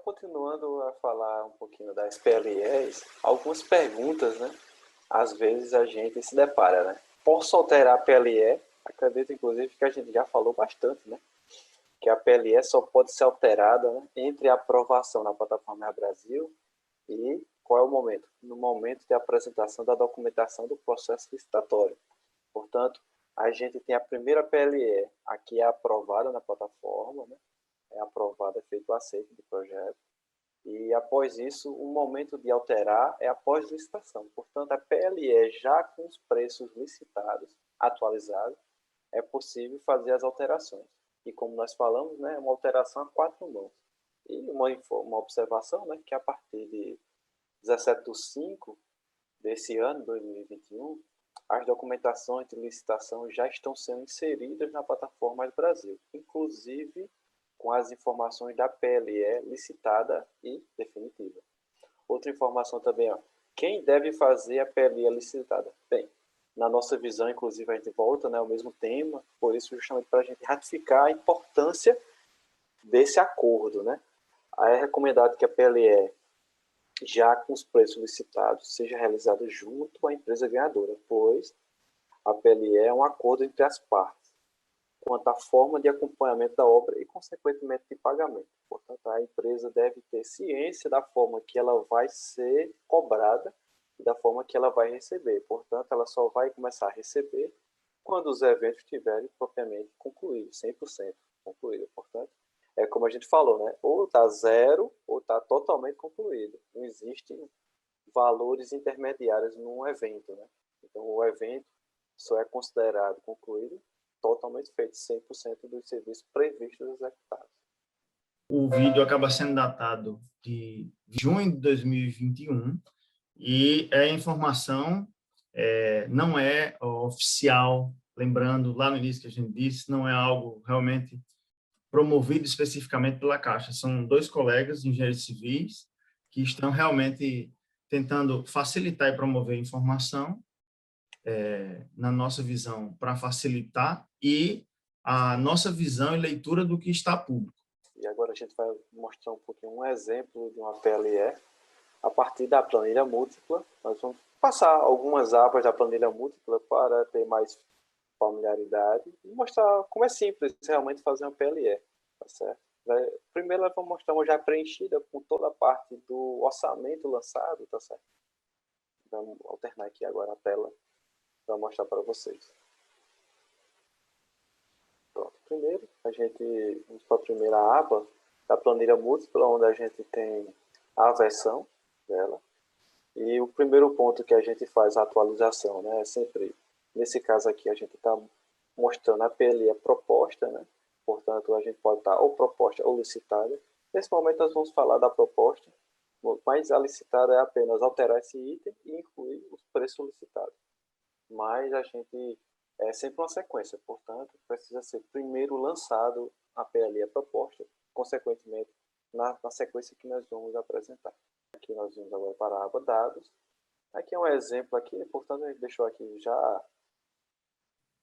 continuando a falar um pouquinho das PLEs, algumas perguntas, né? Às vezes a gente se depara, né? Posso alterar a PLE? Acredito, inclusive, que a gente já falou bastante, né? Que a PLE só pode ser alterada, né, entre a aprovação na plataforma Brasil e qual é o momento? No momento de apresentação da documentação do processo licitatório. Portanto, a gente tem a primeira PLE, aqui é aprovada na plataforma, né? É aprovada, é feito o aceite do projeto. E após isso, o momento de alterar é após licitação. Portanto, a PLE já com os preços licitados, atualizados, é possível fazer as alterações. E como nós falamos, né, é uma alteração a quatro mãos. E uma observação, né, que a partir de 17/5 desse ano, 2021, as documentações de licitação já estão sendo inseridas na plataforma Brasil, inclusive com as informações da PLE licitada e definitiva. Outra informação também, ó, quem deve fazer a PLE licitada? Bem, na nossa visão, inclusive, a gente volta, né, ao mesmo tema, por isso justamente para a gente ratificar a importância desse acordo, né? Aí é recomendado que a PLE, já com os preços licitados, seja realizada junto à empresa ganhadora, pois a PLE é um acordo entre as partes, quanto à forma de acompanhamento da obra e, consequentemente, de pagamento. Portanto, a empresa deve ter ciência da forma que ela vai ser cobrada e da forma que ela vai receber. Portanto, ela só vai começar a receber quando os eventos estiverem propriamente concluídos, 100% concluídos. Portanto, é como a gente falou, né? Ou está zero ou está totalmente concluído. Não existem valores intermediários num evento, né? Então, o evento só é considerado concluído totalmente feito, 100% dos serviços previstos executados. O vídeo acaba sendo datado de junho de 2021 e a informação não é oficial, lembrando, lá no início que a gente disse, não é algo realmente promovido especificamente pela Caixa. São dois colegas, engenheiros civis, que estão realmente tentando facilitar e promover a informação, na nossa visão, para facilitar, e a nossa visão e leitura do que está público. E agora a gente vai mostrar um pouquinho um exemplo de uma PLE a partir da planilha múltipla. Nós vamos passar algumas abas da planilha múltipla para ter mais familiaridade e mostrar como é simples realmente fazer uma PLE, tá certo? Primeiro nós vamos mostrar uma já preenchida com toda a parte do orçamento lançado, tá certo? Vamos alternar aqui agora a tela para mostrar para vocês. Pronto. Primeiro, a gente vamos para a primeira aba da planilha múltipla, onde a gente tem a versão dela. E o primeiro ponto que a gente faz a atualização, né, é sempre, nesse caso aqui, a gente está mostrando a PLE proposta, né? Portanto, a gente pode estar ou proposta ou licitada. Nesse momento, nós vamos falar da proposta, mas a licitada é apenas alterar esse item e incluir os preços licitados. Mas a gente é sempre uma sequência, portanto, precisa ser primeiro lançado a PLE proposta, consequentemente, na sequência que nós vamos apresentar. Aqui nós vamos agora para a aba dados. Aqui é um exemplo aqui, portanto, a gente deixou aqui já,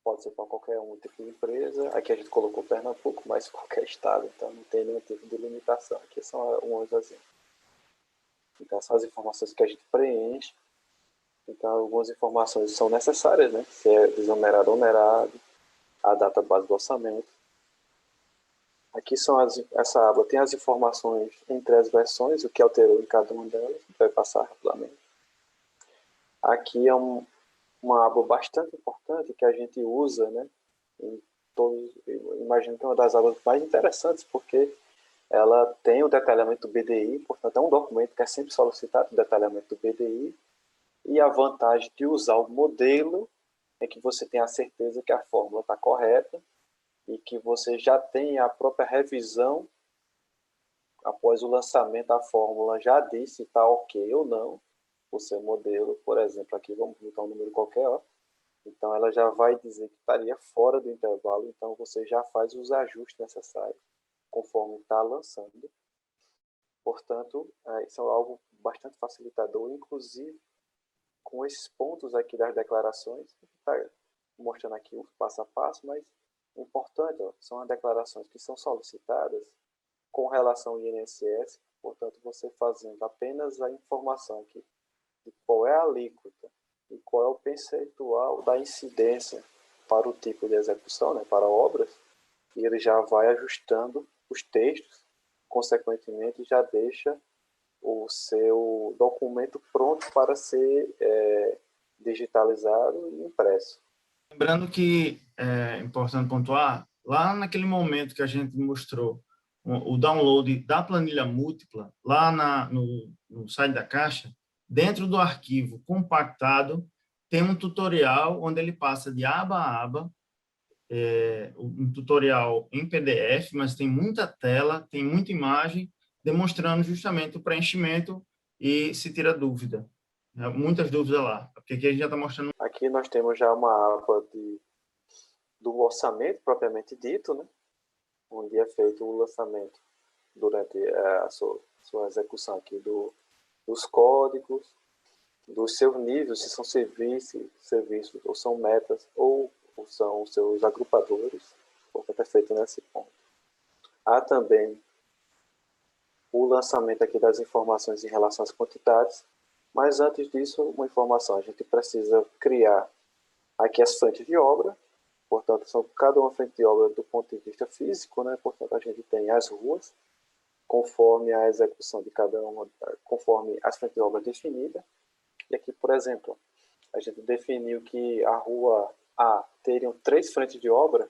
pode ser para qualquer um tipo de empresa. Aqui a gente colocou Pernambuco, mas qualquer estado, então não tem nenhum tipo de limitação. Aqui são alguns exemplos. Então, são as informações que a gente preenche. Então, algumas informações são necessárias, né? Se é desonerado ou onerado, a data base do orçamento. Aqui são essa aba tem as informações entre as versões, o que alterou em cada uma delas, a gente vai passar rapidamente. Aqui é uma aba bastante importante que a gente usa, né? Em todos, imagino que é uma das abas mais interessantes, porque ela tem o detalhamento do BDI, portanto é um documento que é sempre solicitado o detalhamento do BDI, e a vantagem de usar o modelo é que você tem a certeza que a fórmula está correta e que você já tem a própria revisão após o lançamento da fórmula, já diz se está ok ou não o seu modelo. Por exemplo, aqui vamos botar um número qualquer, ó. Então ela já vai dizer que estaria fora do intervalo, então você já faz os ajustes necessários conforme está lançando. Portanto, isso é algo bastante facilitador, inclusive com esses pontos aqui das declarações, está mostrando aqui o passo a passo, mas o importante, ó, são as declarações que são solicitadas com relação ao INSS Portanto, você fazendo apenas a informação aqui de qual é a alíquota e qual é o percentual da incidência para o tipo de execução, né, para obras, e ele já vai ajustando os textos, consequentemente já deixa o seu documento pronto para ser digitalizado e impresso. Lembrando que é importante pontuar, lá naquele momento que a gente mostrou o download da planilha múltipla, lá no site da Caixa, dentro do arquivo compactado, tem um tutorial onde ele passa de aba a aba, um tutorial em PDF, mas tem muita tela, tem muita imagem, demonstrando justamente o preenchimento e se tira dúvida. Muitas dúvidas lá, porque aqui a gente já está mostrando. Aqui nós temos já uma aba do orçamento propriamente dito, né? Onde é feito o lançamento durante a sua execução aqui dos códigos, dos seus níveis, se são serviços ou são metas, ou são os seus agrupadores, portanto é feito nesse ponto. Há também o lançamento aqui das informações em relação às quantidades, mas antes disso, uma informação, a gente precisa criar aqui as frentes de obra, portanto, são cada uma frente de obra do ponto de vista físico, né? Portanto, a gente tem as ruas, conforme a execução de cada uma, conforme as frentes de obra definidas. E aqui, por exemplo, a gente definiu que a rua A teriam 3 frentes de obra,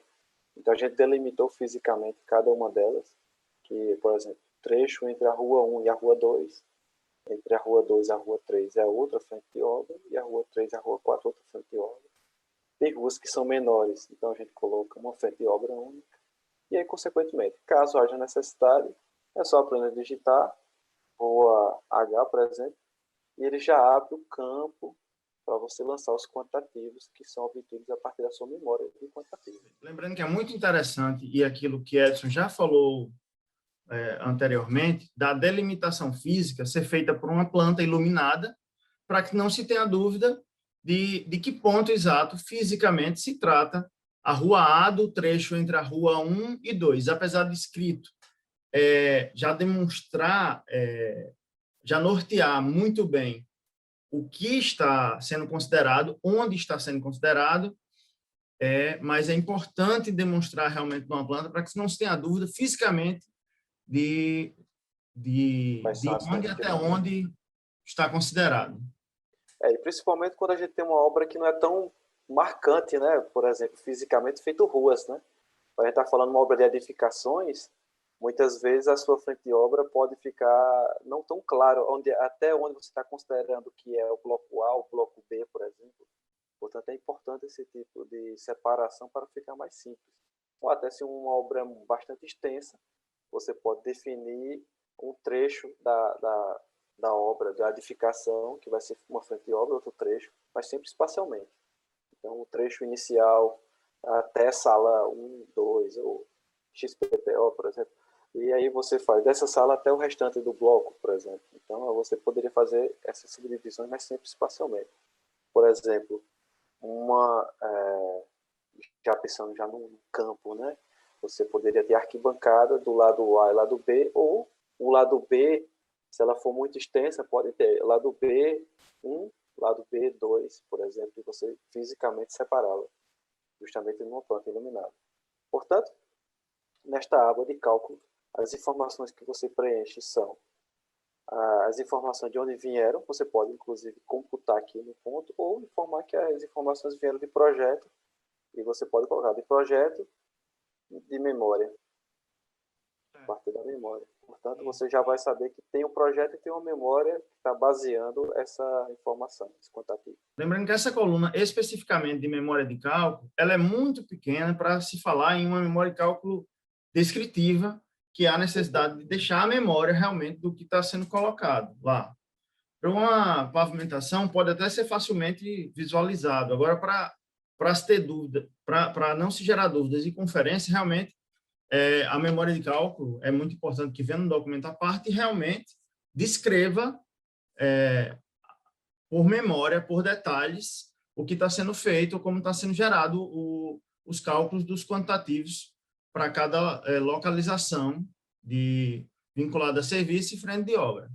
então a gente delimitou fisicamente cada uma delas, que, por exemplo, trecho entre a rua 1 e a rua 2, entre a rua 2 e a rua 3 é outra frente de obra, e a rua 3 e a rua 4 outra frente de obra. Tem ruas que são menores, então a gente coloca uma frente de obra única. E aí, consequentemente, caso haja necessidade, é só apenas digitar rua H, por exemplo, e ele já abre o campo para você lançar os quantitativos que são obtidos a partir da sua memória de quantitativo. Lembrando que é muito interessante, e aquilo que Edson já falou anteriormente, da delimitação física ser feita por uma planta iluminada, para que não se tenha dúvida de que ponto exato fisicamente se trata a rua A do trecho entre a rua 1 e 2, apesar de escrito já demonstrar, já nortear muito bem o que está sendo considerado, onde está sendo considerado, mas é importante demonstrar realmente numa planta para que não se tenha dúvida fisicamente de onde até onde está considerado. E principalmente quando a gente tem uma obra que não é tão marcante, né? Por exemplo, fisicamente feito ruas, né? A gente está falando de uma obra de edificações, muitas vezes a sua frente de obra pode ficar não tão claro até onde você está considerando que é o bloco A, o bloco B, por exemplo. Portanto, é importante esse tipo de separação para ficar mais simples. Ou até se uma obra é bastante extensa, você pode definir um trecho da obra, da edificação, que vai ser uma frente de obra, outro trecho, mas sempre espacialmente. Então, o trecho inicial até sala 1, 2, ou XPTO, por exemplo, e aí você faz dessa sala até o restante do bloco, por exemplo. Então, você poderia fazer essas subdivisões, mas sempre espacialmente. Por exemplo, já pensando já no campo, né? Você poderia ter arquibancada do lado A e lado B, ou o lado B, se ela for muito extensa, pode ter lado B1, lado B2, por exemplo, e você fisicamente separá-la, justamente numa planta iluminada. Portanto, nesta aba de cálculo, as informações que você preenche são as informações de onde vieram, você pode inclusive computar aqui no ponto, ou informar que as informações vieram de projeto, e você pode colocar de projeto de memória, a partir da memória. Portanto, você já vai saber que tem um projeto e tem uma memória que está baseando essa informação, esse quantitativo. Lembrando que essa coluna, especificamente de memória de cálculo, ela é muito pequena para se falar em uma memória de cálculo descritiva, que há necessidade de deixar a memória realmente do que está sendo colocado lá. Para uma pavimentação, pode até ser facilmente visualizado. Agora, para se ter dúvida, para não se gerar dúvidas e conferência, realmente, a memória de cálculo é muito importante que venha no documento à parte e realmente descreva por memória, por detalhes, o que está sendo feito, como está sendo gerado os cálculos dos quantitativos para cada localização vinculado a serviço e frente de obra.